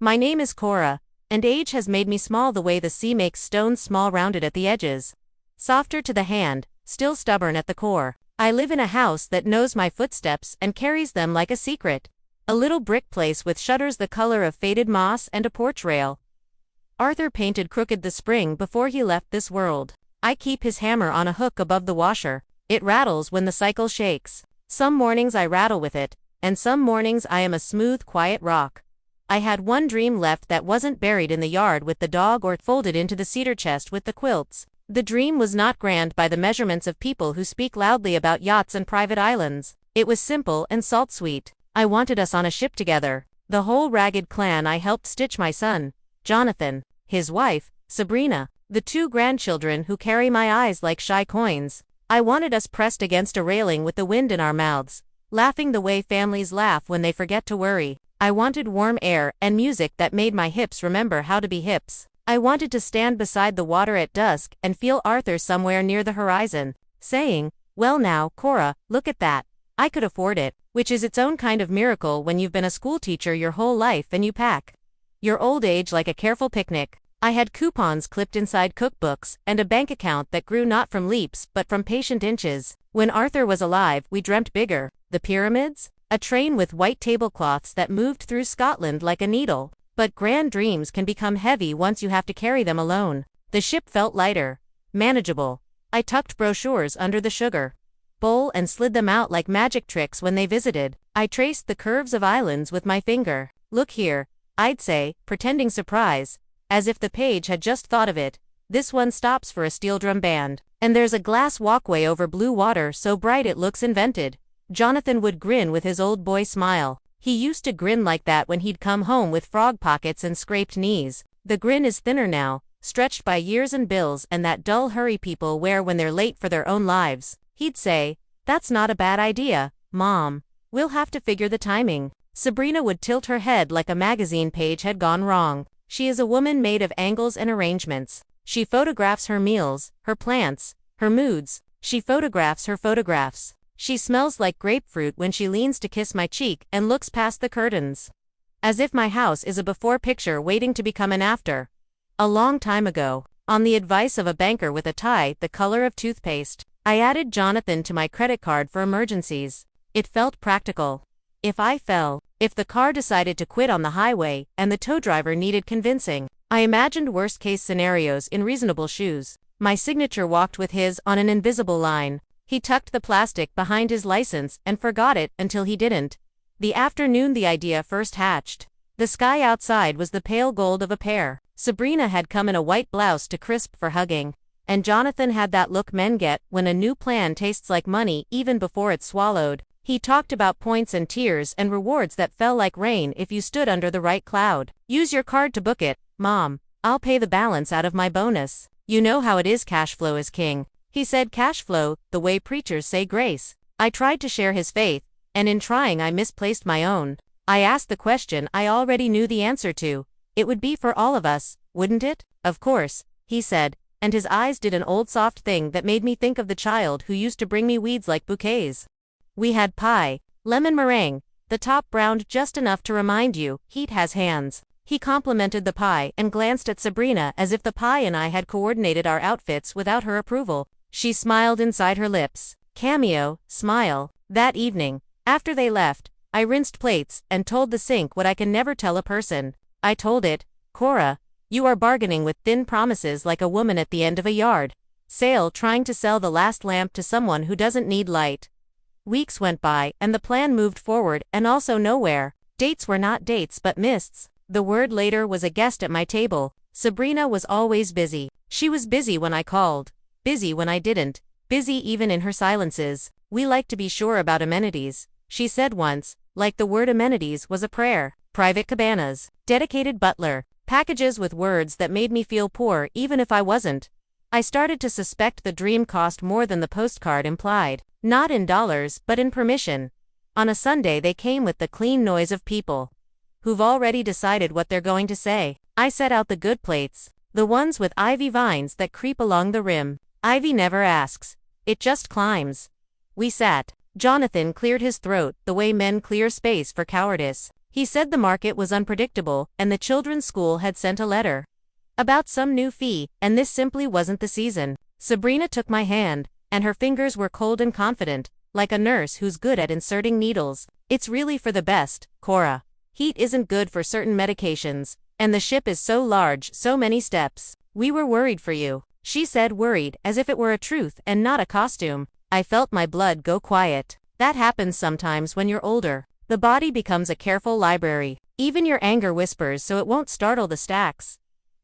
My name is Cora, and age has made me small the way the sea makes stones small rounded at the edges. Softer to the hand, still stubborn at the core. I live in a house that knows my footsteps and carries them like a secret. A little brick place with shutters the color of faded moss and a porch rail. Arthur painted crooked the spring before he left this world. I keep his hammer on a hook above the washer. It rattles when the cycle shakes. Some mornings I rattle with it, and some mornings I am a smooth, quiet rock. I had one dream left that wasn't buried in the yard with the dog or folded into the cedar chest with the quilts. The dream was not grand by the measurements of people who speak loudly about yachts and private islands. It was simple and salt-sweet. I wanted us on a ship together. The whole ragged clan. I helped stitch my son, Jonathan, his wife, Sabrina, the 2 grandchildren who carry my eyes like shy coins. I wanted us pressed against a railing with the wind in our mouths, laughing the way families laugh when they forget to worry. I wanted warm air and music that made my hips remember how to be hips. I wanted to stand beside the water at dusk and feel Arthur somewhere near the horizon, saying, "Well now, Cora, look at that." I could afford it, which is its own kind of miracle when you've been a schoolteacher your whole life and you pack your old age like a careful picnic. I had coupons clipped inside cookbooks and a bank account that grew not from leaps but from patient inches. When Arthur was alive, we dreamt bigger. The pyramids? A train with white tablecloths that moved through Scotland like a needle. But grand dreams can become heavy once you have to carry them alone. The ship felt lighter, manageable. I tucked brochures under the sugar bowl and slid them out like magic tricks when they visited. I traced the curves of islands with my finger. "Look here," I'd say, pretending surprise, as if the page had just thought of it. "This one stops for a steel drum band. And there's a glass walkway over blue water so bright it looks invented." Jonathan would grin with his old boy smile. He used to grin like that when he'd come home with frog pockets and scraped knees. The grin is thinner now, stretched by years and bills and that dull hurry people wear when they're late for their own lives. He'd say, "That's not a bad idea, Mom. We'll have to figure the timing." Sabrina would tilt her head like a magazine page had gone wrong. She is a woman made of angles and arrangements. She photographs her meals, her plants, her moods. She photographs her photographs. She smells like grapefruit when she leans to kiss my cheek and looks past the curtains. As if my house is a before picture waiting to become an after. A long time ago, on the advice of a banker with a tie the color of toothpaste, I added Jonathan to my credit card for emergencies. It felt practical. If I fell, if the car decided to quit on the highway, and the tow driver needed convincing, I imagined worst-case scenarios in reasonable shoes. My signature walked with his on an invisible line. He tucked the plastic behind his license and forgot it until he didn't. The afternoon the idea first hatched. The sky outside was the pale gold of a pear. Sabrina had come in a white blouse to crisp for hugging. And Jonathan had that look men get when a new plan tastes like money even before it's swallowed. He talked about points and tiers and rewards that fell like rain if you stood under the right cloud. "Use your card to book it, Mom. I'll pay the balance out of my bonus. You know how it is, cash flow is king." He said cash flow, the way preachers say grace. I tried to share his faith, and in trying I misplaced my own. I asked the question I already knew the answer to. "It would be for all of us, wouldn't it?" "Of course," he said, and his eyes did an old soft thing that made me think of the child who used to bring me weeds like bouquets. We had pie, lemon meringue, the top browned just enough to remind you, heat has hands. He complimented the pie and glanced at Sabrina as if the pie and I had coordinated our outfits without her approval. She smiled inside her lips. Cameo, smile. That evening, after they left, I rinsed plates and told the sink what I can never tell a person. I told it, "Cora, you are bargaining with thin promises like a woman at the end of a yard sale trying to sell the last lamp to someone who doesn't need light." Weeks went by and the plan moved forward and also nowhere. Dates were not dates but mists. The word later was a guest at my table. Sabrina was always busy. She was busy when I called. Busy when I didn't. Busy even in her silences. "We like to be sure about amenities," she said once, like the word amenities was a prayer. Private cabanas. Dedicated butler. Packages with words that made me feel poor even if I wasn't. I started to suspect the dream cost more than the postcard implied. Not in dollars, but in permission. On a Sunday they came with the clean noise of people who've already decided what they're going to say. I set out the good plates, the ones with ivy vines that creep along the rim. Ivy never asks. It just climbs. We sat. Jonathan cleared his throat the way men clear space for cowardice. He said the market was unpredictable, and the children's school had sent a letter about some new fee, and this simply wasn't the season. Sabrina took my hand, and her fingers were cold and confident, like a nurse who's good at inserting needles. It's really for the best, Cora. Heat isn't good for certain medications, and the ship is so large, so many steps. We were worried for you. She said, worried, as if it were a truth and not a costume. I felt my blood go quiet. That happens sometimes when you're older. The body becomes a careful library. Even your anger whispers so it won't startle the stacks.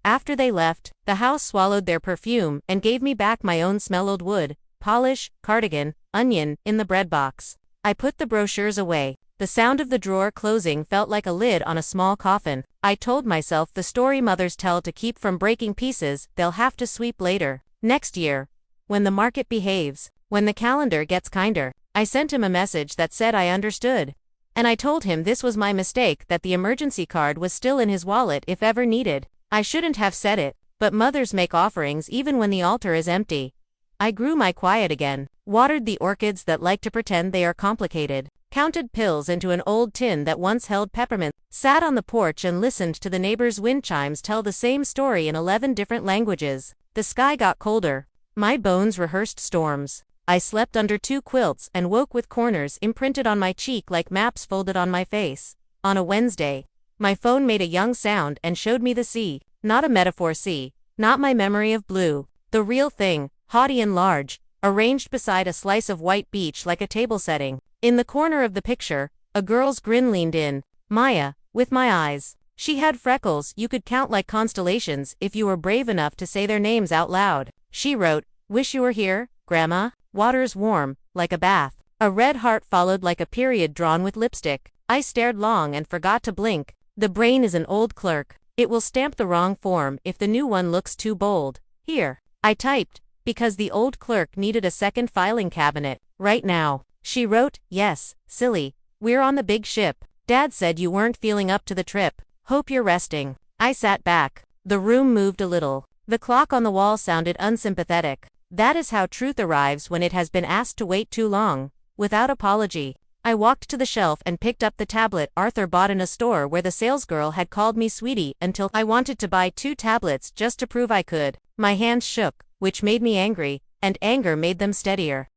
After they left, the house swallowed their perfume and gave me back my own smelled wood, polish, cardigan, onion, in the bread box. I put the brochures away. The sound of the drawer closing felt like a lid on a small coffin. I told myself the story mothers tell to keep from breaking pieces, they'll have to sweep later. Next year. When the market behaves. When the calendar gets kinder. I sent him a message that said I understood. And I told him this was my mistake, that the emergency card was still in his wallet if ever needed. I shouldn't have said it, but mothers make offerings even when the altar is empty. I grew my quiet again, watered the orchids that like to pretend they are complicated, counted pills into an old tin that once held peppermint, sat on the porch and listened to the neighbors' wind chimes tell the same story in 11 different languages. The sky got colder. My bones rehearsed storms. I slept under 2 quilts and woke with corners imprinted on my cheek like maps folded on my face. On a Wednesday, my phone made a young sound and showed me the sea. Not a metaphor sea, not my memory of blue. The real thing, haughty and large, arranged beside a slice of white beach like a table setting. In the corner of the picture, a girl's grin leaned in. Maya, with my eyes. She had freckles you could count like constellations if you were brave enough to say their names out loud. She wrote, "Wish you were here, Grandma. Water's warm, like a bath." A red heart followed like a period drawn with lipstick. I stared long and forgot to blink. The brain is an old clerk. It will stamp the wrong form if the new one looks too bold. Here. I typed, because the old clerk needed a second filing cabinet. Right now. She wrote, "Yes, silly. We're on the big ship. Dad said you weren't feeling up to the trip. Hope you're resting." I sat back. The room moved a little. The clock on the wall sounded unsympathetic. That is how truth arrives when it has been asked to wait too long. Without apology. I walked to the shelf and picked up the tablet Arthur bought in a store where the salesgirl had called me sweetie until I wanted to buy 2 tablets just to prove I could. My hands shook, which made me angry, and anger made them steadier.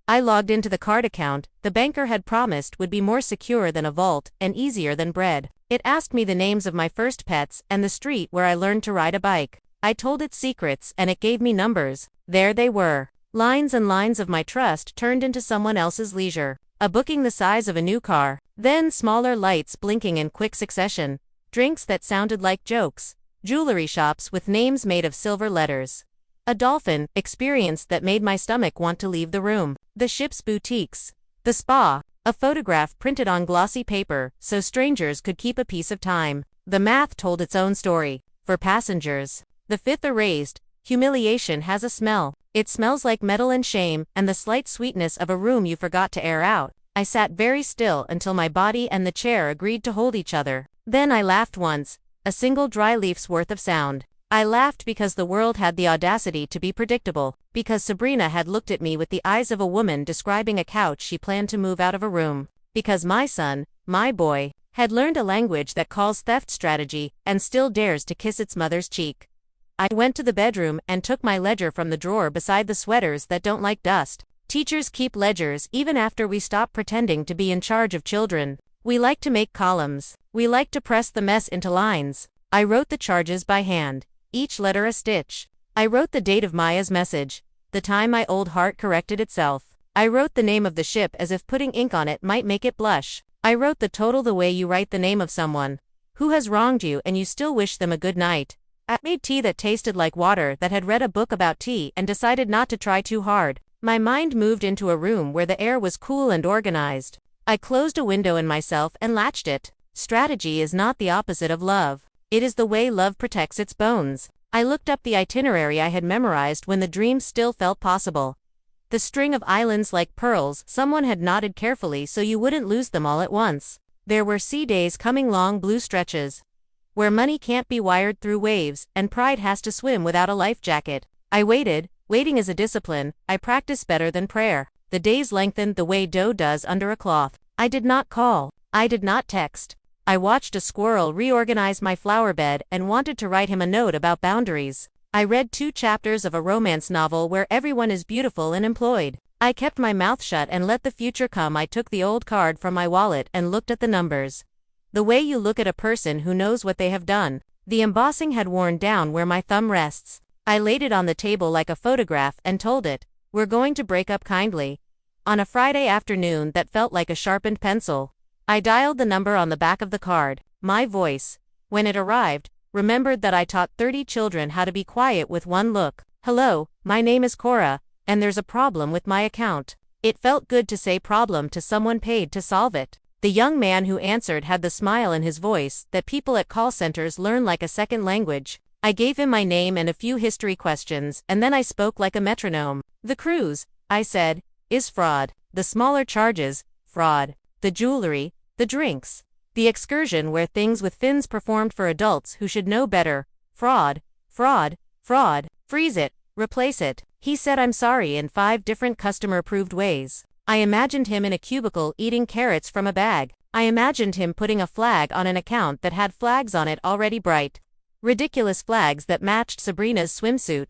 I logged into the card account the banker had promised would be more secure than a vault and easier than bread. It asked me the names of my first pets and the street where I learned to ride a bike. I told it secrets and it gave me numbers. There they were. Lines and lines of my trust turned into someone else's leisure. A booking the size of a new car. Then smaller lights blinking in quick succession. Drinks that sounded like jokes. Jewelry shops with names made of silver letters. A dolphin experience that made my stomach want to leave the room. The ship's boutiques. The spa. A photograph printed on glossy paper so strangers could keep a piece of time. The math told its own story. For passengers. The fifth erased. Humiliation has a smell. It smells like metal and shame and the slight sweetness of a room you forgot to air out. I sat very still until my body and the chair agreed to hold each other. Then I laughed once. A single dry leaf's worth of sound. I laughed because the world had the audacity to be predictable, because Sabrina had looked at me with the eyes of a woman describing a couch she planned to move out of a room, because my son, my boy, had learned a language that calls theft strategy and still dares to kiss its mother's cheek. I went to the bedroom and took my ledger from the drawer beside the sweaters that don't like dust. Teachers keep ledgers even after we stop pretending to be in charge of children. We like to make columns. We like to press the mess into lines. I wrote the charges by hand. Each letter a stitch. I wrote the date of Maya's message, the time my old heart corrected itself. I wrote the name of the ship as if putting ink on it might make it blush. I wrote the total the way you write the name of someone who has wronged you and you still wish them a good night. I made tea that tasted like water that had read a book about tea and decided not to try too hard. My mind moved into a room where the air was cool and organized. I closed a window in myself and latched it. Strategy is not the opposite of love. It is the way love protects its bones. I looked up the itinerary I had memorized when the dream still felt possible. The string of islands like pearls, someone had knotted carefully so you wouldn't lose them all at once. There were sea days coming, long blue stretches where money can't be wired through waves and pride has to swim without a life jacket. I waited. Waiting is a discipline I practice better than prayer. The days lengthened the way dough does under a cloth. I did not call. I did not text. I watched a squirrel reorganize my flower bed and wanted to write him a note about boundaries. I read 2 chapters of a romance novel where everyone is beautiful and employed. I kept my mouth shut and let the future come. I took the old card from my wallet and looked at the numbers. The way you look at a person who knows what they have done. The embossing had worn down where my thumb rests. I laid it on the table like a photograph and told it, "We're going to break up kindly." On a Friday afternoon that felt like a sharpened pencil. I dialed the number on the back of the card. My voice, when it arrived, remembered that I taught 30 children how to be quiet with one look. "Hello, my name is Cora, and there's a problem with my account." It felt good to say problem to someone paid to solve it. The young man who answered had the smile in his voice that people at call centers learn like a second language. I gave him my name and a few history questions, and then I spoke like a metronome. "The cruise," I said, "is fraud. The smaller charges, fraud. The jewelry, the drinks. The excursion where things with fins performed for adults who should know better, fraud, fraud, fraud. Freeze it, replace it." He said I'm sorry in 5 different customer-approved ways. I imagined him in a cubicle eating carrots from a bag. I imagined him putting a flag on an account that had flags on it already bright. Ridiculous flags that matched Sabrina's swimsuit.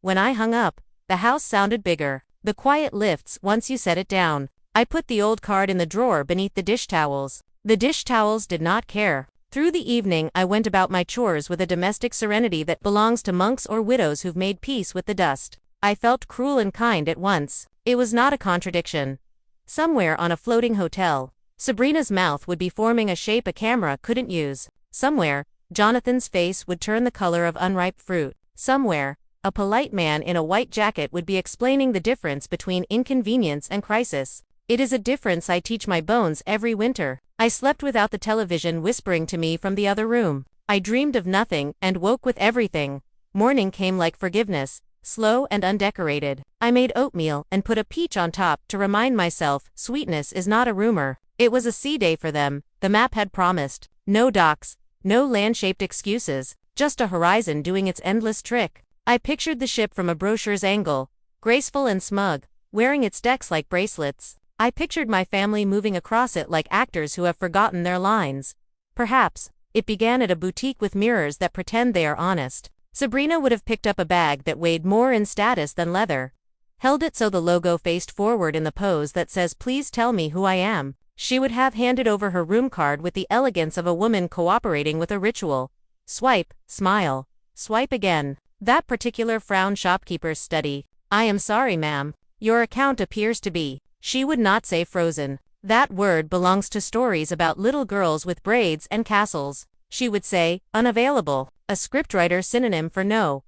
When I hung up, the house sounded bigger. The quiet lifts once you set it down. I put the old card in the drawer beneath the dish towels. The dish towels did not care. Through the evening I went about my chores with a domestic serenity that belongs to monks or widows who've made peace with the dust. I felt cruel and kind at once. It was not a contradiction. Somewhere on a floating hotel, Sabrina's mouth would be forming a shape a camera couldn't use. Somewhere, Jonathan's face would turn the color of unripe fruit. Somewhere, a polite man in a white jacket would be explaining the difference between inconvenience and crisis. It is a difference I teach my bones every winter. I slept without the television whispering to me from the other room. I dreamed of nothing and woke with everything. Morning came like forgiveness, slow and undecorated. I made oatmeal and put a peach on top to remind myself sweetness is not a rumor. It was a sea day for them, the map had promised. No docks, no land-shaped excuses, just a horizon doing its endless trick. I pictured the ship from a brochure's angle, graceful and smug, wearing its decks like bracelets. I pictured my family moving across it like actors who have forgotten their lines. Perhaps, it began at a boutique with mirrors that pretend they are honest. Sabrina would have picked up a bag that weighed more in status than leather. Held it so the logo faced forward in the pose that says "Please tell me who I am." She would have handed over her room card with the elegance of a woman cooperating with a ritual. Swipe, smile, swipe again. That particular frown shopkeeper's study. "I am sorry, ma'am. Your account appears to be." She would not say frozen. That word belongs to stories about little girls with braids and castles. She would say, unavailable, a scriptwriter synonym for no.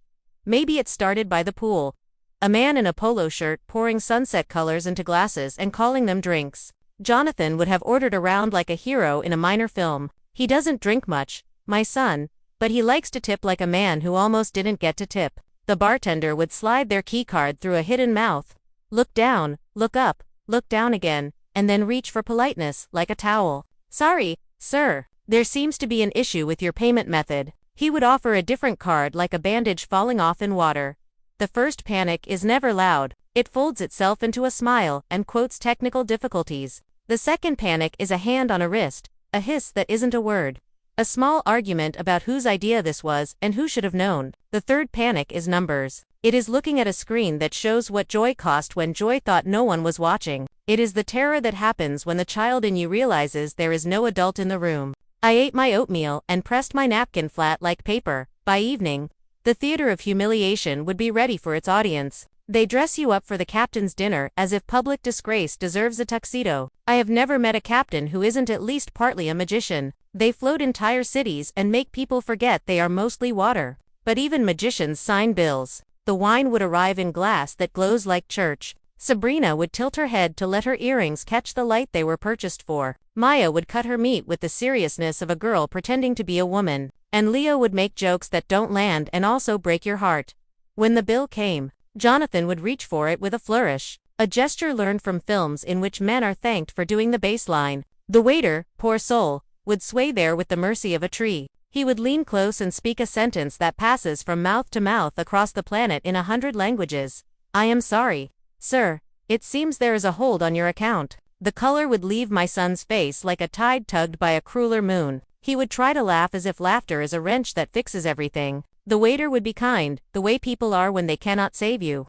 Maybe it started by the pool. A man in a polo shirt pouring sunset colors into glasses and calling them drinks. Jonathan would have ordered around like a hero in a minor film. "He doesn't drink much, my son, but he likes to tip like a man who almost didn't get to tip." The bartender would slide their keycard through a hidden mouth. Look down, look up, look down again, and then reach for politeness like a towel. "Sorry, sir, there seems to be an issue with your payment method." He would offer a different card like a bandage falling off in water. The first panic is never loud. It folds itself into a smile and quotes technical difficulties. The second panic is a hand on a wrist, a hiss that isn't a word. A small argument about whose idea this was and who should have known. The third panic is numbers. It is looking at a screen that shows what joy cost when joy thought no one was watching. It is the terror that happens when the child in you realizes there is no adult in the room. I ate my oatmeal and pressed my napkin flat like paper. By evening, the theater of humiliation would be ready for its audience. They dress you up for the captain's dinner as if public disgrace deserves a tuxedo. I have never met a captain who isn't at least partly a magician. They float entire cities and make people forget they are mostly water. But even magicians sign bills. The wine would arrive in glass that glows like church. Sabrina would tilt her head to let her earrings catch the light they were purchased for. Maya would cut her meat with the seriousness of a girl pretending to be a woman. And Leo would make jokes that don't land and also break your heart. When the bill came, Jonathan would reach for it with a flourish. A gesture learned from films in which men are thanked for doing the baseline. The waiter, poor soul, would sway there with the mercy of a tree. He would lean close and speak a sentence that passes from mouth to mouth across the planet in 100 languages. "I am sorry, sir. It seems there is a hold on your account." The color would leave my son's face like a tide tugged by a crueler moon. He would try to laugh as if laughter is a wrench that fixes everything. The waiter would be kind, the way people are when they cannot save you.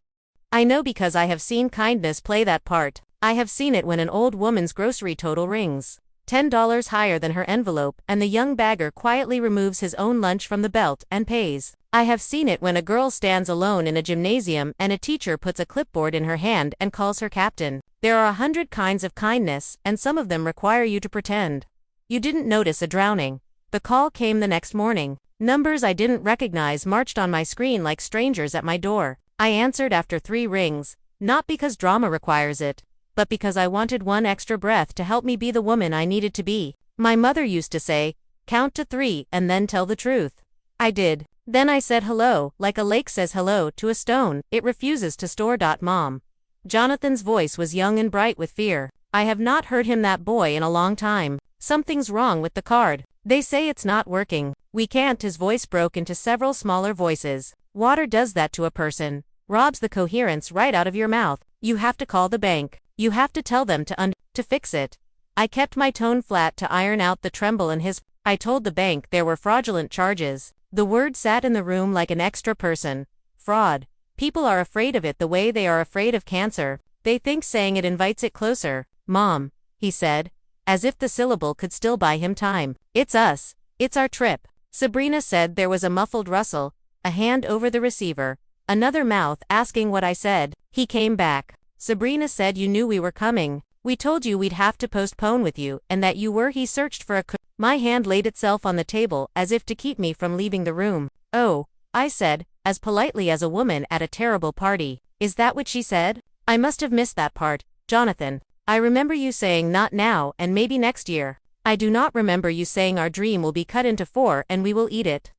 I know because I have seen kindness play that part. I have seen it when an old woman's grocery total rings $10 higher than her envelope, and the young bagger quietly removes his own lunch from the belt and pays. I have seen it when a girl stands alone in a gymnasium and a teacher puts a clipboard in her hand and calls her captain. There are 100 kinds of kindness, and some of them require you to pretend you didn't notice a drowning. The call came the next morning. Numbers I didn't recognize marched on my screen like strangers at my door. I answered after 3 rings, not because drama requires it, but because I wanted one extra breath to help me be the woman I needed to be. My mother used to say, count to 3 and then tell the truth. I did. Then I said hello, like a lake says hello to a stone. It refuses to store. Mom. Jonathan's voice was young and bright with fear. I have not heard him that boy in a long time. Something's wrong with the card. They say it's not working. We can't. His voice broke into several smaller voices. Water does that to a person. Robs the coherence right out of your mouth. You have to call the bank. You have to tell them to fix it. I kept my tone flat to iron out the tremble in his. I told the bank there were fraudulent charges. The word sat in the room like an extra person. Fraud. People are afraid of it the way they are afraid of cancer. They think saying it invites it closer. Mom, he said, as if the syllable could still buy him time. It's us. It's our trip. Sabrina said. There was a muffled rustle, a hand over the receiver, another mouth asking what I said. He came back. Sabrina said, you knew we were coming. We told you we'd have to postpone with you, and that you were. He searched for a My hand laid itself on the table as if to keep me from leaving the room. Oh, I said, as politely as a woman at a terrible party. Is that what she said? I must have missed that part, Jonathan. I remember you saying not now and maybe next year. I do not remember you saying our dream will be cut into 4 and we will eat it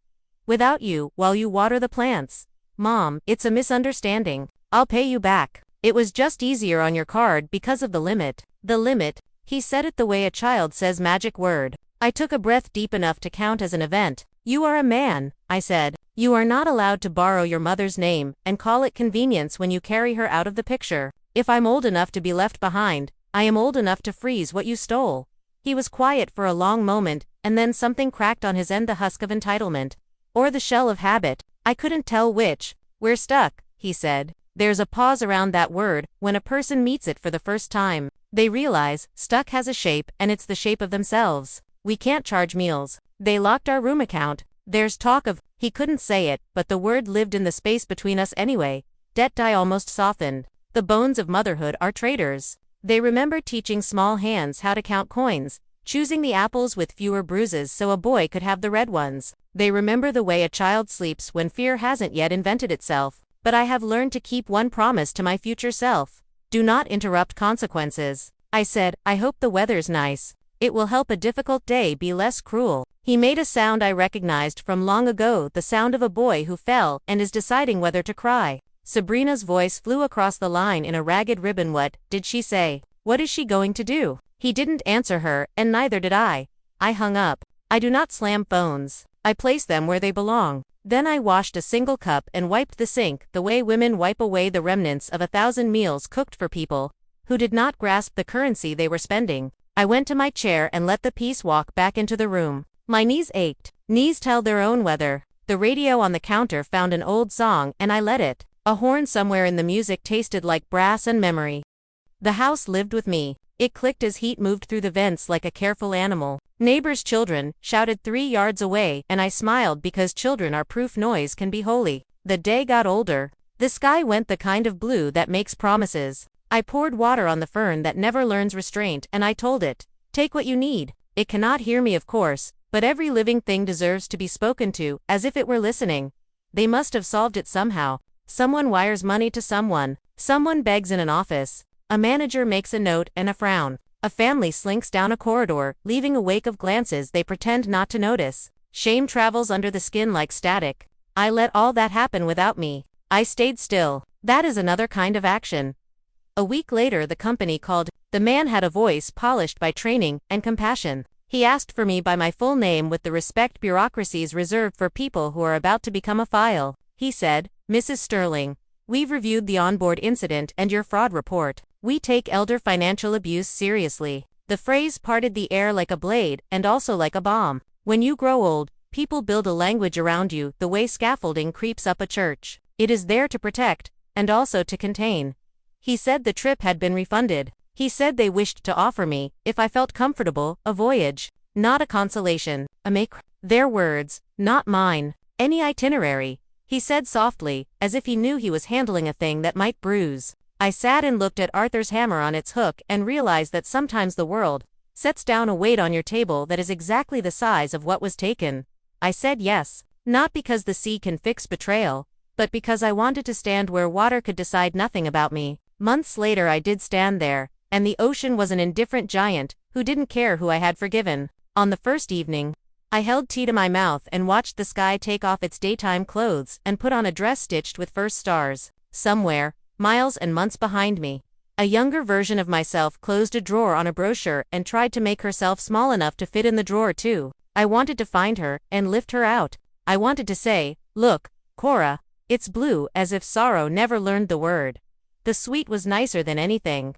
without you while you water the plants. Mom, it's a misunderstanding. I'll pay you back. It was just easier on your card because of the limit. The limit. He said it the way a child says magic word. I took a breath deep enough to count as an event. You are a man, I said. You are not allowed to borrow your mother's name and call it convenience when you carry her out of the picture. If I'm old enough to be left behind, I am old enough to freeze what you stole. He was quiet for a long moment, and then something cracked on his end. The husk of entitlement. Or the shell of habit. I couldn't tell which. We're stuck, he said. There's a pause around that word when a person meets it for the first time. They realize stuck has a shape, and it's the shape of themselves. We can't charge meals. They locked our room account. There's talk of. He couldn't say it, but the word lived in the space between us anyway. Debt. I almost softened. The bones of motherhood are traitors. They remember teaching small hands how to count coins, choosing the apples with fewer bruises so a boy could have the red ones. They remember the way a child sleeps when fear hasn't yet invented itself. But I have learned to keep one promise to my future self. Do not interrupt consequences. I said, I hope the weather's nice. It will help a difficult day be less cruel. He made a sound I recognized from long ago, the sound of a boy who fell and is deciding whether to cry. Sabrina's voice flew across the line in a ragged ribbon. What did she say? What is she going to do? He didn't answer her, and neither did I. I hung up. I do not slam phones. I place them where they belong. Then I washed a single cup and wiped the sink the way women wipe away the remnants of 1,000 meals cooked for people who did not grasp the currency they were spending. I went to my chair and let the peace walk back into the room. My knees ached. Knees tell their own weather. The radio on the counter found an old song and I let it. A horn somewhere in the music tasted like brass and memory. The house lived with me. It clicked as heat moved through the vents like a careful animal. Neighbors' children shouted 3 yards away, and I smiled because children are proof noise can be holy. The day got older. The sky went the kind of blue that makes promises. I poured water on the fern that never learns restraint, and I told it, take what you need. It cannot hear me, of course, but every living thing deserves to be spoken to, as if it were listening. They must have solved it somehow. Someone wires money to someone. Someone begs in an office. A manager makes a note and a frown. A family slinks down a corridor, leaving a wake of glances they pretend not to notice. Shame travels under the skin like static. I let all that happen without me. I stayed still. That is another kind of action. A week later the company called. The man had a voice polished by training and compassion. He asked for me by my full name with the respect bureaucracies reserve for people who are about to become a file. He said, Mrs. Sterling, we've reviewed the onboard incident and your fraud report. We take elder financial abuse seriously. The phrase parted the air like a blade and also like a bomb. When you grow old, people build a language around you the way scaffolding creeps up a church. It is there to protect, and also to contain. He said the trip had been refunded. He said they wished to offer me, if I felt comfortable, a voyage. Not a consolation, a make. Their words, not mine. Any itinerary, he said softly, as if he knew he was handling a thing that might bruise. I sat and looked at Arthur's hammer on its hook and realized that sometimes the world sets down a weight on your table that is exactly the size of what was taken. I said yes, not because the sea can fix betrayal, but because I wanted to stand where water could decide nothing about me. Months later I did stand there, and the ocean was an indifferent giant who didn't care who I had forgiven. On the first evening, I held tea to my mouth and watched the sky take off its daytime clothes and put on a dress stitched with first stars. Somewhere, miles and months behind me, a younger version of myself closed a drawer on a brochure and tried to make herself small enough to fit in the drawer too. I wanted to find her and lift her out. I wanted to say, look, Cora, it's blue, as if sorrow never learned the word. The sweet was nicer than anything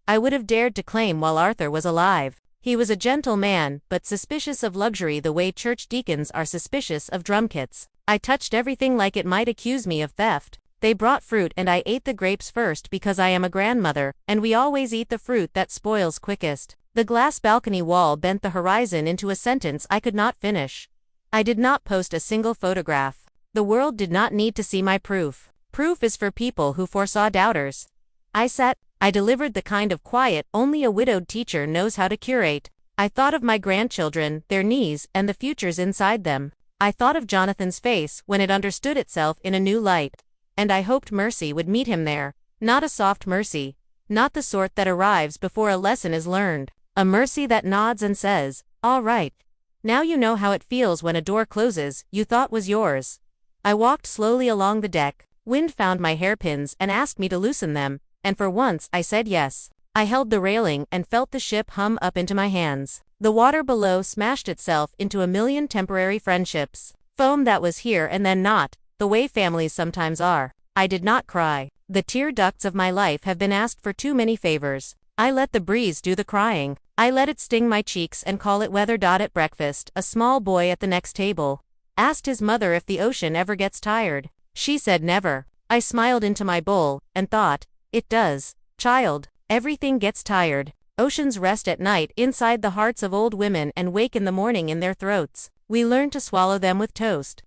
I would have dared to claim while Arthur was alive. He was a gentle man, but suspicious of luxury the way church deacons are suspicious of drum kits. I touched everything like it might accuse me of theft. They brought fruit and I ate the grapes first because I am a grandmother, and we always eat the fruit that spoils quickest. The glass balcony wall bent the horizon into a sentence I could not finish. I did not post a single photograph. The world did not need to see my proof. Proof is for people who foresaw doubters. I delivered the kind of quiet only a widowed teacher knows how to curate. I thought of my grandchildren, their knees, and the futures inside them. I thought of Jonathan's face when it understood itself in a new light. And I hoped mercy would meet him there. Not a soft mercy. Not the sort that arrives before a lesson is learned. A mercy that nods and says, all right. Now you know how it feels when a door closes you thought was yours. I walked slowly along the deck. Wind found my hairpins and asked me to loosen them, and for once I said yes. I held the railing and felt the ship hum up into my hands. The water below smashed itself into a million temporary friendships. Foam that was here and then not, the way families sometimes are. I did not cry. The tear ducts of my life have been asked for too many favors. I let the breeze do the crying. I let it sting my cheeks and call it weather. At breakfast, a small boy at the next table asked his mother if the ocean ever gets tired. She said never. I smiled into my bowl and thought, it does, child. Everything gets tired. Oceans rest at night inside the hearts of old women and wake in the morning in their throats. We learn to swallow them with toast.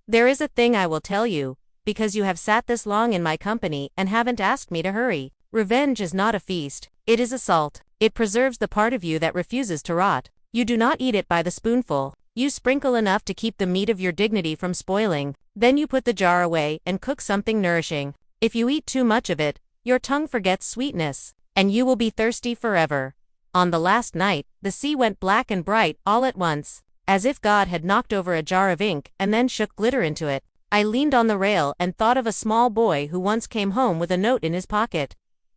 There is a thing I will tell you, because you have sat this long in my company and haven't asked me to hurry. Revenge is not a feast. It is a salt. It preserves the part of you that refuses to rot. You do not eat it by the spoonful. You sprinkle enough to keep the meat of your dignity from spoiling. Then you put the jar away and cook something nourishing. If you eat too much of it, your tongue forgets sweetness, and you will be thirsty forever. On the last night, the sea went black and bright all at once, as if God had knocked over a jar of ink and then shook glitter into it. I leaned on the rail and thought of a small boy who once came home with a note in his pocket,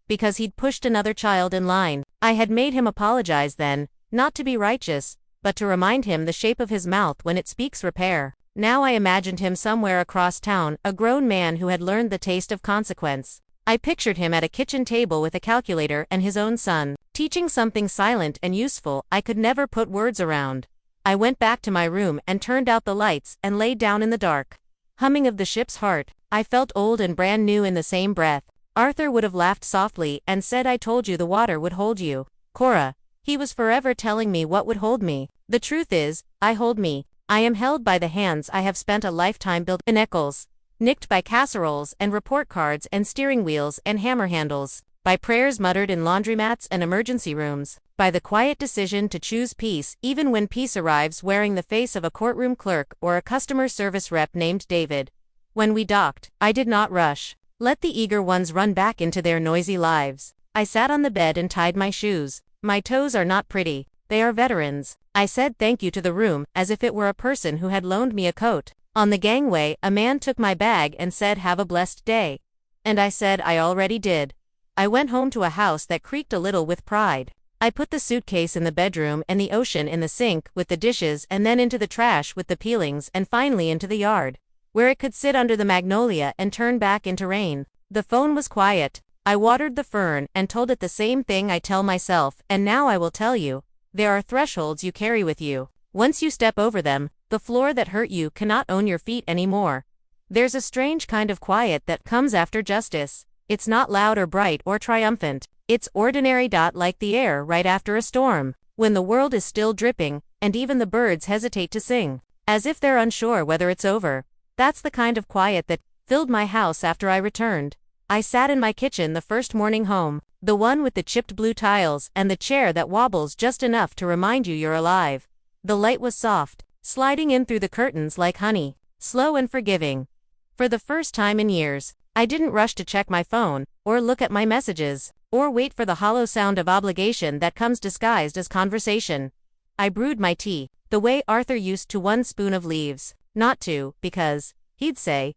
because he'd pushed another child in line. I had made him apologize then, not to be righteous, but to remind him the shape of his mouth when it speaks repair. Now I imagined him somewhere across town, a grown man who had learned the taste of consequence. I pictured him at a kitchen table with a calculator and his own son, teaching something silent and useful I could never put words around. I went back to my room and turned out the lights and lay down in the dark. Humming of the ship's heart, I felt old and brand new in the same breath. Arthur would have laughed softly and said, I told you the water would hold you, Cora. He was forever telling me what would hold me. The truth is, I hold me. I am held by the hands I have spent a lifetime building. Pinnacles, nicked by casseroles and report cards and steering wheels and hammer handles, by prayers muttered in laundromats and emergency rooms, by the quiet decision to choose peace even when peace arrives wearing the face of a courtroom clerk or a customer service rep named David. When we docked, I did not rush. Let the eager ones run back into their noisy lives. I sat on the bed and tied my shoes. My toes are not pretty. They are veterans. I said thank you to the room as if it were a person who had loaned me a coat. On the gangway, a man took my bag and said, have a blessed day. And I said I already did. I went home to a house that creaked a little with pride. I put the suitcase in the bedroom and the ocean in the sink with the dishes and then into the trash with the peelings and finally into the yard, where it could sit under the magnolia and turn back into rain. The phone was quiet. I watered the fern and told it the same thing I tell myself, and now I will tell you. There are thresholds you carry with you. Once you step over them, the floor that hurt you cannot own your feet anymore. There's a strange kind of quiet that comes after justice. It's not loud or bright or triumphant. It's ordinary, like the air right after a storm, when the world is still dripping, and even the birds hesitate to sing, as if they're unsure whether it's over. That's the kind of quiet that filled my house after I returned. I sat in my kitchen the first morning home, the one with the chipped blue tiles and the chair that wobbles just enough to remind you you're alive. The light was soft, sliding in through the curtains like honey, slow and forgiving. For the first time in years, I didn't rush to check my phone, or look at my messages, or wait for the hollow sound of obligation that comes disguised as conversation. I brewed my tea, the way Arthur used to, 1 spoon of leaves, not 2, because, he'd say,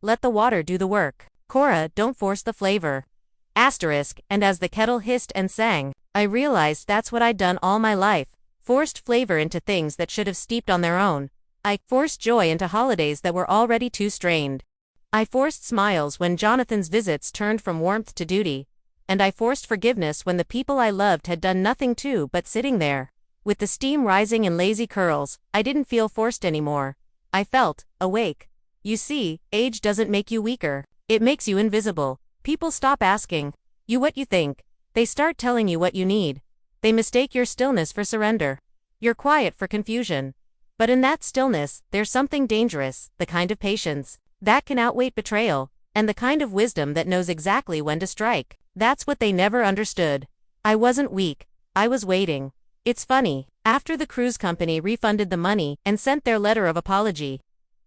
let the water do the work. Cora, don't force the flavor. And as the kettle hissed and sang, I realized that's what I'd done all my life, forced flavor into things that should have steeped on their own. I forced joy into holidays that were already too strained. I forced smiles when Jonathan's visits turned from warmth to duty. And I forced forgiveness when the people I loved had done nothing to but sitting there. With the steam rising in lazy curls, I didn't feel forced anymore. I felt awake. You see, age doesn't make you weaker. It makes you invisible. People stop asking you what you think. They start telling you what you need. They mistake your stillness for surrender. Your quiet for confusion. But in that stillness, there's something dangerous, the kind of patience that can outweigh betrayal, and the kind of wisdom that knows exactly when to strike. That's what they never understood. I wasn't weak. I was waiting. It's funny, after the cruise company refunded the money and sent their letter of apology,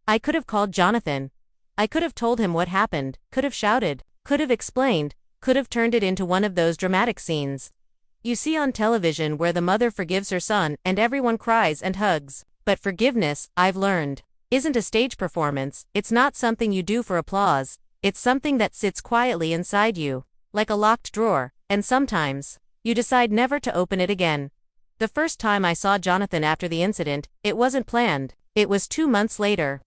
I could have called Jonathan. I could have told him what happened, could have shouted, could have explained, could have turned it into one of those dramatic scenes you see on television where the mother forgives her son and everyone cries and hugs. But forgiveness, I've learned, isn't a stage performance. It's not something you do for applause. It's something that sits quietly inside you, like a locked drawer, and sometimes you decide never to open it again. The first time I saw Jonathan after the incident, it wasn't planned. It was 2 months later.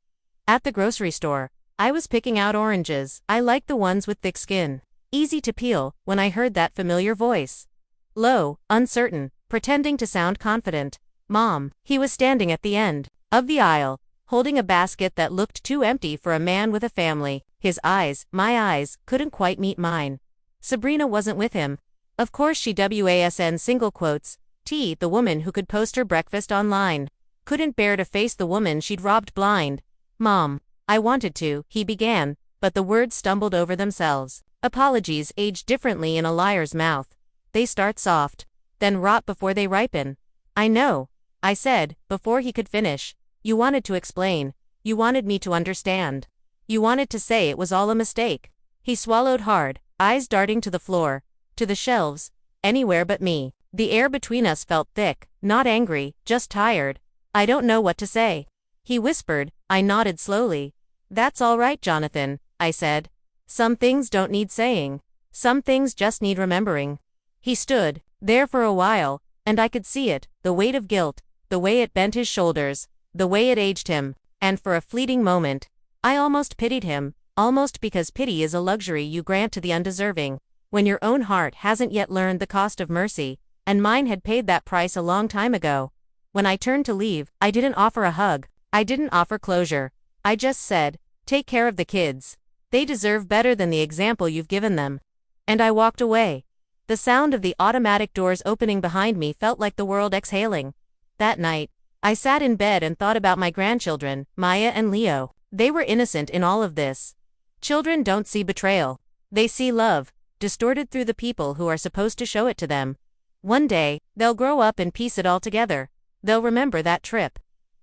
At the grocery store, I was picking out oranges. I liked the ones with thick skin, easy to peel, when I heard that familiar voice. Low, uncertain, pretending to sound confident. Mom. He was standing at the end of the aisle, holding a basket that looked too empty for a man with a family. His eyes, my eyes, couldn't quite meet mine. Sabrina wasn't with him. Of course she wasn't, single quotes, T, the woman who could post her breakfast online. Couldn't bear to face the woman she'd robbed blind. Mom. I wanted to, he began, but the words stumbled over themselves. Apologies age differently in a liar's mouth. They start soft, then rot before they ripen. I know, I said, before he could finish. You wanted to explain. You wanted me to understand. You wanted to say it was all a mistake. He swallowed hard, eyes darting to the floor, to the shelves, anywhere but me. The air between us felt thick, not angry, just tired. I don't know what to say. He whispered. I nodded slowly. That's all right, Jonathan, I said. Some things don't need saying. Some things just need remembering. He stood there for a while, and I could see it, the weight of guilt, the way it bent his shoulders, the way it aged him, and for a fleeting moment, I almost pitied him, almost because pity is a luxury you grant to the undeserving, when your own heart hasn't yet learned the cost of mercy, and mine had paid that price a long time ago. When I turned to leave, I didn't offer a hug. I didn't offer closure. I just said, take care of the kids. They deserve better than the example you've given them. And I walked away. The sound of the automatic doors opening behind me felt like the world exhaling. That night, I sat in bed and thought about my grandchildren, Maya and Leo. They were innocent in all of this. Children don't see betrayal. They see love, distorted through the people who are supposed to show it to them. One day, they'll grow up and piece it all together. They'll remember that trip.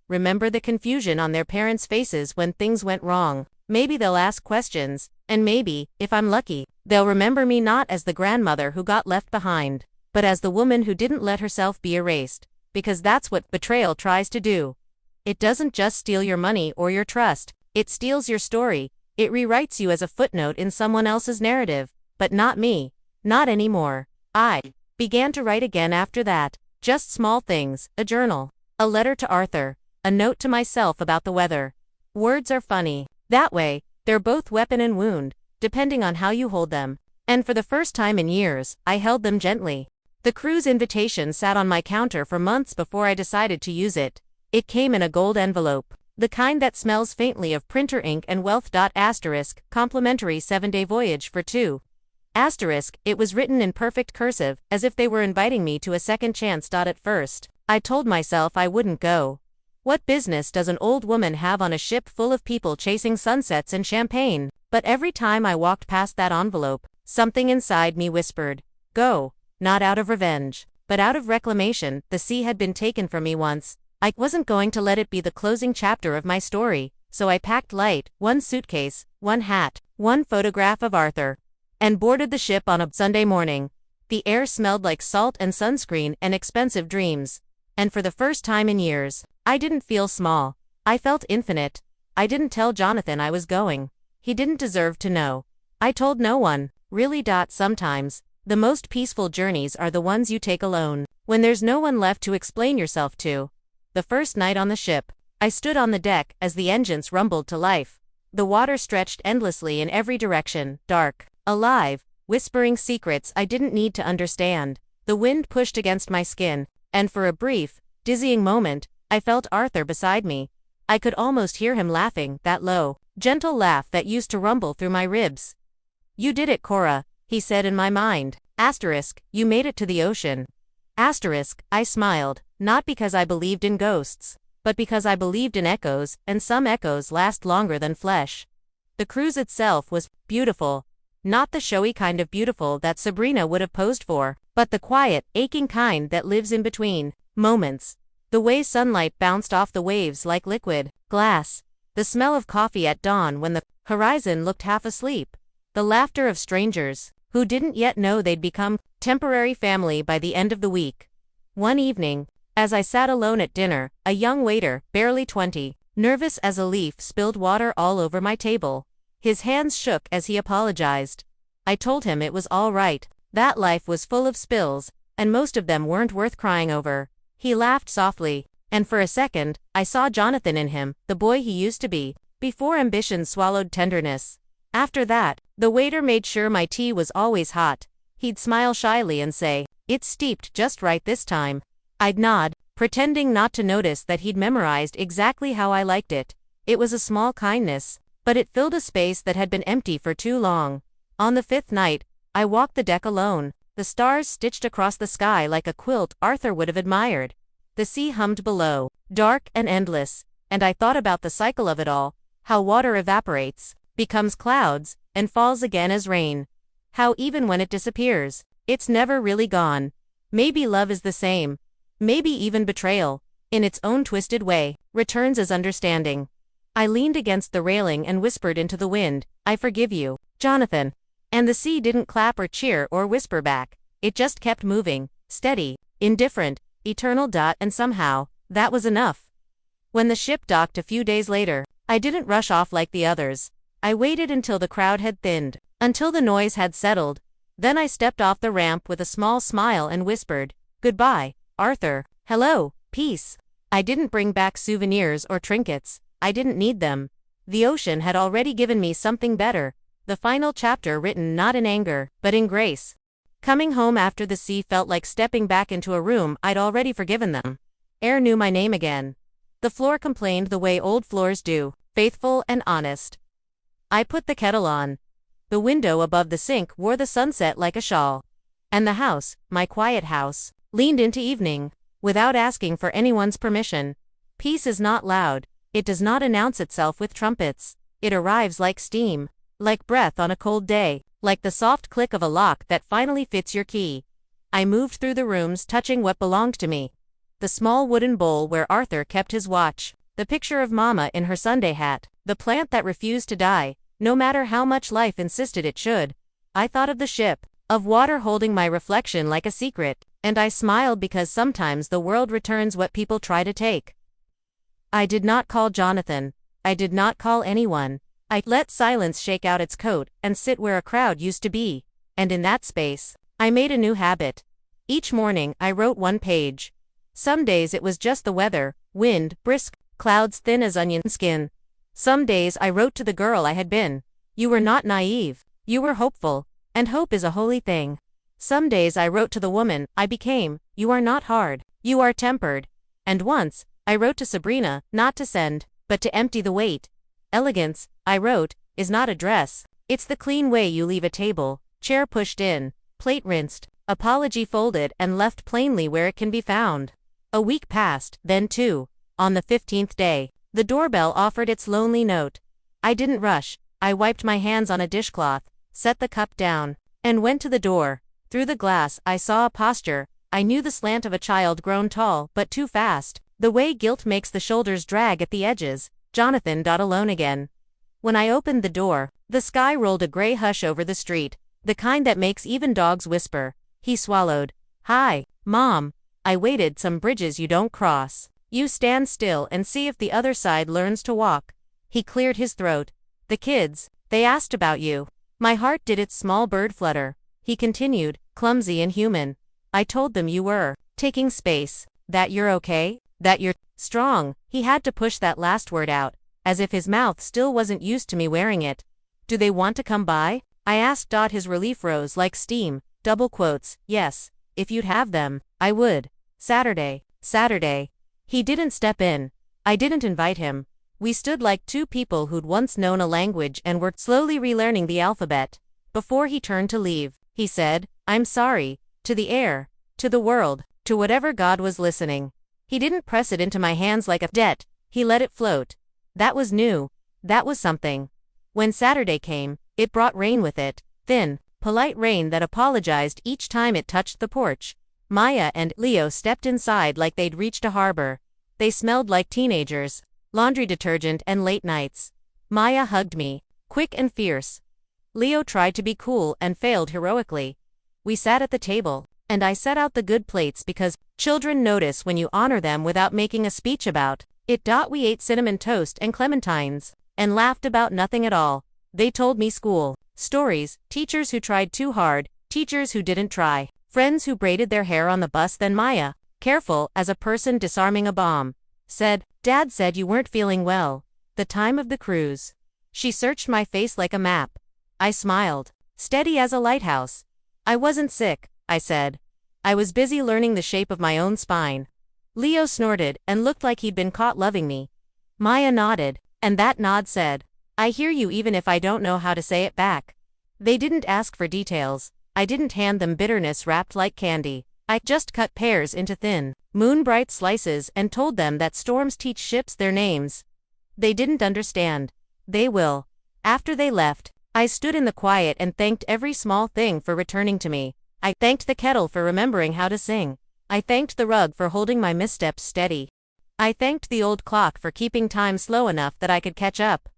Remember the confusion on their parents' faces when things went wrong. Maybe they'll ask questions, and maybe, if I'm lucky, they'll remember me not as the grandmother who got left behind, but as the woman who didn't let herself be erased, because that's what betrayal tries to do. It doesn't just steal your money or your trust, it steals your story. It rewrites you as a footnote in someone else's narrative, but not me, not anymore. I began to write again after that, just small things, a journal, a letter to Arthur, a note to myself about the weather. Words are funny. That way, they're both weapon and wound, depending on how you hold them. And for the first time in years, I held them gently. The cruise invitation sat on my counter for months before I decided to use it. It came in a gold envelope, the kind that smells faintly of printer ink and wealth. Complimentary 7-day voyage for two. It was written in perfect cursive, as if they were inviting me to a second chance. At first, I told myself I wouldn't go. What business does an old woman have on a ship full of people chasing sunsets and champagne? But every time I walked past that envelope, something inside me whispered, go, not out of revenge, but out of reclamation. The sea had been taken from me once. I wasn't going to let it be the closing chapter of my story, so I packed light, one suitcase, one hat, one photograph of Arthur, and boarded the ship on a Sunday morning. The air smelled like salt and sunscreen and expensive dreams. And for the first time in years, I didn't feel small. I felt infinite. I didn't tell Jonathan I was going. He didn't deserve to know. I told no one, really. Sometimes, the most peaceful journeys are the ones you take alone, when there's no one left to explain yourself to. The first night on the ship, I stood on the deck as the engines rumbled to life. The water stretched endlessly in every direction, dark, alive, whispering secrets I didn't need to understand. The wind pushed against my skin, and for a brief, dizzying moment, I felt Arthur beside me. I could almost hear him laughing, that low, gentle laugh that used to rumble through my ribs. You did it, Cora, he said in my mind. You made it to the ocean. I smiled, not because I believed in ghosts, but because I believed in echoes, and some echoes last longer than flesh. The cruise itself was beautiful. Not the showy kind of beautiful that Sabrina would have posed for, but the quiet, aching kind that lives in between moments. The way sunlight bounced off the waves like liquid glass. The smell of coffee at dawn when the horizon looked half asleep. The laughter of strangers, who didn't yet know they'd become temporary family by the end of the week. One evening, as I sat alone at dinner, a young waiter, barely 20, nervous as a leaf, spilled water all over my table. His hands shook as he apologized. I told him it was all right, that life was full of spills, and most of them weren't worth crying over. He laughed softly, and for a second, I saw Jonathan in him, the boy he used to be, before ambition swallowed tenderness. After that, the waiter made sure my tea was always hot. He'd smile shyly and say, "It's steeped just right this time." I'd nod, pretending not to notice that he'd memorized exactly how I liked it. It was a small kindness, but it filled a space that had been empty for too long. On the 5th night, I walked the deck alone, the stars stitched across the sky like a quilt Arthur would have admired. The sea hummed below, dark and endless, and I thought about the cycle of it all, how water evaporates, becomes clouds, and falls again as rain. How even when it disappears, it's never really gone. Maybe love is the same. Maybe even betrayal, in its own twisted way, returns as understanding. I leaned against the railing and whispered into the wind, "I forgive you, Jonathan." And the sea didn't clap or cheer or whisper back. It just kept moving, steady, indifferent, eternal. And somehow, that was enough. When the ship docked a few days later, I didn't rush off like the others. I waited until the crowd had thinned, until the noise had settled. Then I stepped off the ramp with a small smile and whispered, "Goodbye, Arthur. Hello, peace." I didn't bring back souvenirs or trinkets. I didn't need them. The ocean had already given me something better. The final chapter written not in anger, but in grace. Coming home after the sea felt like stepping back into a room I'd already forgiven them. Air knew my name again. The floor complained the way old floors do, faithful and honest. I put the kettle on. The window above the sink wore the sunset like a shawl. And the house, my quiet house, leaned into evening, without asking for anyone's permission. Peace is not loud. It does not announce itself with trumpets. It arrives like steam, like breath on a cold day, like the soft click of a lock that finally fits your key. I moved through the rooms touching what belonged to me. The small wooden bowl where Arthur kept his watch, the picture of Mama in her Sunday hat, the plant that refused to die, no matter how much life insisted it should. I thought of the ship, of water holding my reflection like a secret, and I smiled because sometimes the world returns what people try to take. I did not call Jonathan. I did not call anyone. I let silence shake out its coat and sit where a crowd used to be. And in that space, I made a new habit. Each morning I wrote one page. Some days it was just the weather, wind, brisk, clouds thin as onion skin. Some days I wrote to the girl I had been. You were not naive. You were hopeful. And hope is a holy thing. Some days I wrote to the woman I became, "You are not hard, you are tempered." And once, I wrote to Sabrina, not to send, but to empty the weight. Elegance, I wrote, is not a dress. It's the clean way you leave a table, chair pushed in, plate rinsed, apology folded and left plainly where it can be found. A week passed, then two. On the 15th day, the doorbell offered its lonely note. I didn't rush. I wiped my hands on a dishcloth, set the cup down, and went to the door. Through the glass, I saw a posture. I knew the slant of a child grown tall, but too fast. The way guilt makes the shoulders drag at the edges. Jonathan. Alone again. When I opened the door, the sky rolled a gray hush over the street, the kind that makes even dogs whisper. He swallowed. "Hi, Mom." I waited. "Some bridges you don't cross. You stand still and see if the other side learns to walk." He cleared his throat. "The kids, they asked about you." My heart did its small bird flutter. He continued, clumsy and human. "I told them you were taking space, that you're okay, that you're strong." He had to push that last word out, as if his mouth still wasn't used to me wearing it. "Do they want to come by?" I asked. His relief rose like steam, double quotes. "Yes, if you'd have them, I would. Saturday." He didn't step in. I didn't invite him. We stood like two people who'd once known a language and were slowly relearning the alphabet. Before he turned to leave, he said, "I'm sorry, to the air, to the world, to whatever God was listening." He didn't press it into my hands like a debt, he let it float. That was new. That was something. When Saturday came, it brought rain with it, thin, polite rain that apologized each time it touched the porch. Maya and Leo stepped inside like they'd reached a harbor. They smelled like teenagers, laundry detergent and late nights. Maya hugged me, quick and fierce. Leo tried to be cool and failed heroically. We sat at the table, and I set out the good plates because children notice when you honor them without making a speech about it. We ate cinnamon toast and clementines, and laughed about nothing at all. They told me school stories, teachers who tried too hard, teachers who didn't try, friends who braided their hair on the bus. Then Maya, careful as a person disarming a bomb, said, "Dad said you weren't feeling well. The time of the cruise." She searched my face like a map. I smiled, steady as a lighthouse. "I wasn't sick," I said. "I was busy learning the shape of my own spine." Leo snorted and looked like he'd been caught loving me. Maya nodded, and that nod said, "I hear you even if I don't know how to say it back." They didn't ask for details. I didn't hand them bitterness wrapped like candy. I just cut pears into thin, moon-bright slices and told them that storms teach ships their names. They didn't understand. They will. After they left, I stood in the quiet and thanked every small thing for returning to me. I thanked the kettle for remembering how to sing. I thanked the rug for holding my missteps steady. I thanked the old clock for keeping time slow enough that I could catch up.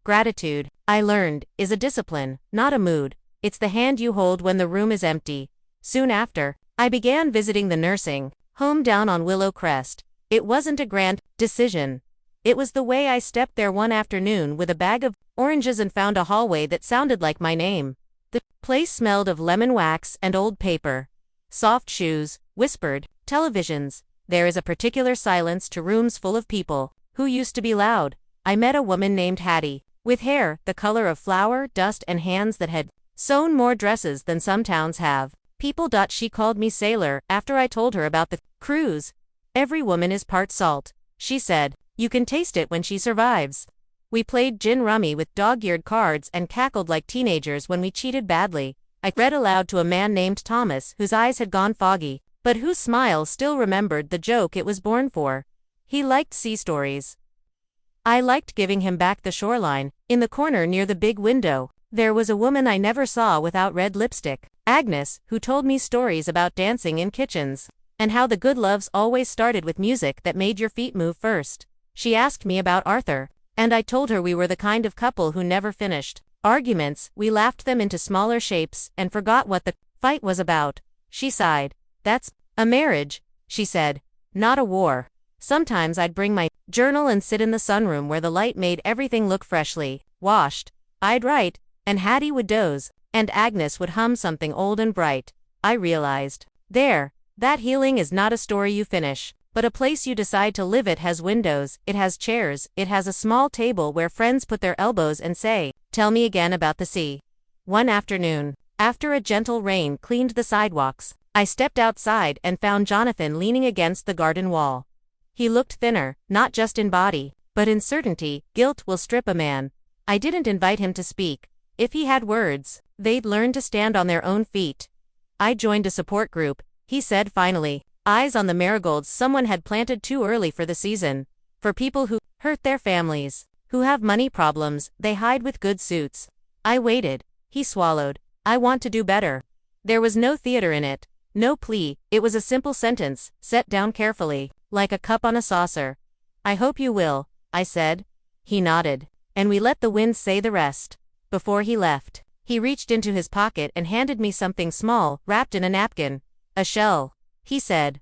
Gratitude, I learned, is a discipline, not a mood. It's the hand you hold when the room is empty. Soon after, I began visiting the nursing home down on Willow Crest. It wasn't a grand decision. It was the way I stepped there one afternoon with a bag of oranges and found a hallway that sounded like my name. The place smelled of lemon wax and old paper. Soft shoes, whispered, televisions. There is a particular silence to rooms full of people who used to be loud. I met a woman named Hattie, with hair the color of flour, dust, and hands that had sewn more dresses than some towns have. She called me sailor after I told her about the cruise. "Every woman is part salt," she said. "You can taste it when she survives." We played gin rummy with dog-eared cards and cackled like teenagers when we cheated badly. I read aloud to a man named Thomas whose eyes had gone foggy, but whose smile still remembered the joke it was born for. He liked sea stories. I liked giving him back the shoreline. In the corner near the big window, there was a woman I never saw without red lipstick, Agnes, who told me stories about dancing in kitchens, and how the good loves always started with music that made your feet move first. She asked me about Arthur, and I told her we were the kind of couple who never finished arguments. We laughed them into smaller shapes and forgot what the fight was about. She sighed. "That's a marriage," she said, "not a war." Sometimes I'd bring my journal and sit in the sunroom where the light made everything look freshly washed. I'd write, and Hattie would doze, and Agnes would hum something old and bright. I realized, that healing is not a story you finish, but a place you decide to live. It has windows, it has chairs, it has a small table where friends put their elbows and say, "Tell me again about the sea." One afternoon, After a gentle rain cleaned the sidewalks, I stepped outside and found Jonathan leaning against the garden wall. He looked thinner, not just in body, but in certainty. Guilt will strip a man. I didn't invite him to speak. If he had words, they'd learn to stand on their own feet. I joined a support group, he said finally. Eyes on the marigolds someone had planted too early for the season. For people who hurt their families, who have money problems, they hide with good suits. I waited. He swallowed. I want to do better. There was no theater in it, no plea, it was a simple sentence, set down carefully, like a cup on a saucer. I hope you will, I said. He nodded. And we let the wind say the rest. Before he left, he reached into his pocket and handed me something small, wrapped in a napkin. A shell, he said.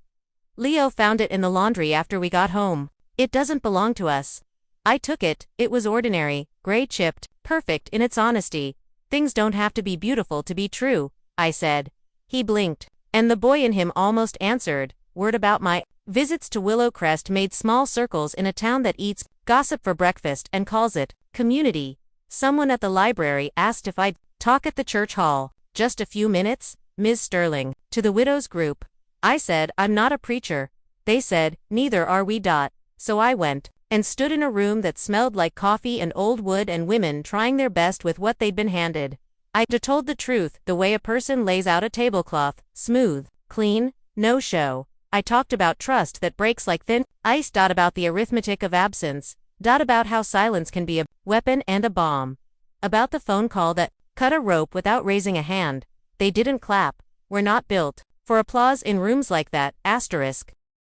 Leo found it in the laundry after we got home. It doesn't belong to us. I took it. It was ordinary, gray-chipped, perfect in its honesty. Things don't have to be beautiful to be true, I said. He blinked, and the boy in him almost answered. Word about my visits to Willowcrest made small circles in a town that eats gossip for breakfast and calls it community. Someone at the library asked if I'd talk at the church hall. Just a few minutes, Ms. Sterling. To the widows group. I said, I'm not a preacher. They said, neither are we. So I went and stood in a room that smelled like coffee and old wood and women trying their best with what they'd been handed. I told the truth, the way a person lays out a tablecloth, smooth, clean, no show. I talked about trust that breaks like thin ice. About the arithmetic of absence. About how silence can be a weapon and a bomb. About the phone call that cut a rope without raising a hand. They didn't clap. We're not built for applause in rooms like that.